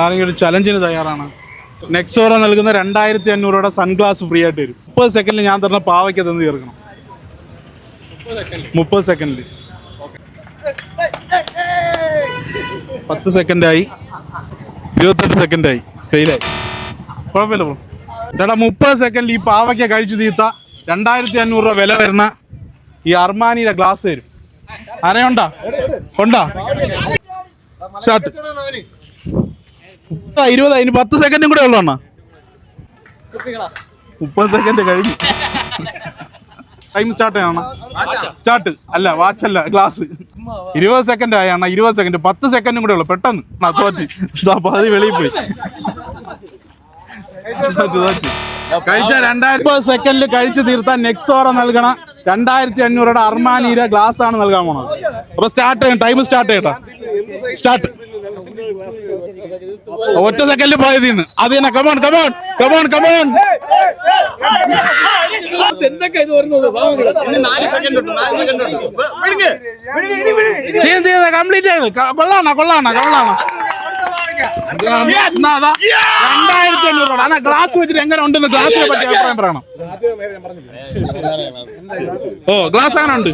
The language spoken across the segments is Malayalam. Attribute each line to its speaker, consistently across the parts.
Speaker 1: ആരെങ്കിലും ഒരു ചലഞ്ചിന് തയ്യാറാണ്? നെക്സോറ നൽകുന്ന 2500 രൂപയുടെ സൺഗ്ലാസ് ഫ്രീ ആയിട്ട് വരും. 30 സെക്കൻഡിൽ ഞാൻ തരുന്ന പാവയ്ക്ക് തന്ന് തീർക്കണം. 30 സെക്കൻഡിൽ. 10 സെക്കൻഡായി, 28 സെക്കൻഡായി, ഫെയിലായി. കുഴപ്പമില്ല ബ്രോ. ചേട്ടാ 30 സെക്കൻഡിൽ ഈ പാവയ്ക്ക കഴിച്ചു തീർത്ത 2500 രൂപ വില വരുന്ന ഈ അർമാനിയുടെ ഗ്ലാസ് തരും. ആരെയുണ്ടാ? കൊണ്ടാ? സ്റ്റാർട്ട്. 20, അതിന് 10 സെക്കൻഡും കൂടെ ഉള്ളു. 30 സെക്കൻഡ് കഴിഞ്ഞു. ടൈം സ്റ്റാർട്ട് ചെയ്യണം. സ്റ്റാർട്ട് അല്ല, വാച്ചല്ല, ഗ്ലാസ്. 20 സെക്കൻഡ് ആയാണ്. 20 സെക്കൻഡ്, 10 സെക്കൻഡും കൂടെ ഉള്ളു. പെട്ടെന്ന് തോറ്റി. പകുതി വെളിയിൽ പോയി. കഴിച്ച 2030 സെക്കൻഡിൽ കഴിച്ചു തീർത്താൻ നെക്സോറ നൽകണ 2500 രൂപയുടെ അർമാനിയുടെ ഗ്ലാസ് ആണ് നൽകാൻ പോണത്. അപ്പൊ സ്റ്റാർട്ട് ചെയ്യണം. ടൈം സ്റ്റാർട്ട് ചെയ്യട്ടെ. സ്റ്റാർട്ട്. ഒറ്റ സെക്കൻഡിൽ പോയതിന്ന് അത് തന്നെ. Come on come on come on come on. Complete ചെയ്ത്. കൊള്ളാണ കൊള്ളാണ കൊള്ളാണ. 2500 രൂപ. എന്നാ ഗ്ലാസ് വെച്ചിട്ട് എങ്ങനെ ഉണ്ടെന്ന് ഗ്ലാസിനെ പറ്റി അഭിപ്രായം പറയണം. ഓ, ഗ്ലാസ് അങ്ങനെ ഉണ്ട്.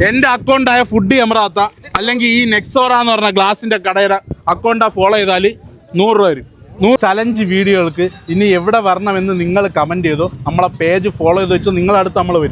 Speaker 1: എന്റെ അക്കൗണ്ടായ ഫുഡ് എമറാത്ത അല്ലെങ്കിൽ ഈ നെക്സോറ എന്ന് പറഞ്ഞ ഗ്ലാസിന്റെ കടയുടെ അക്കൗണ്ടാ ഫോളോ ചെയ്താൽ 100 രൂപ വരും. 100 ചലഞ്ച് വീഡിയോകൾക്ക് ഇനി എവിടെ വരണമെന്ന് നിങ്ങൾ കമന്റ് ചെയ്തോ. നമ്മളെ പേജ് ഫോളോ ചെയ്ത് വെച്ചോ. നിങ്ങളടുത്ത് നമ്മൾ വരും.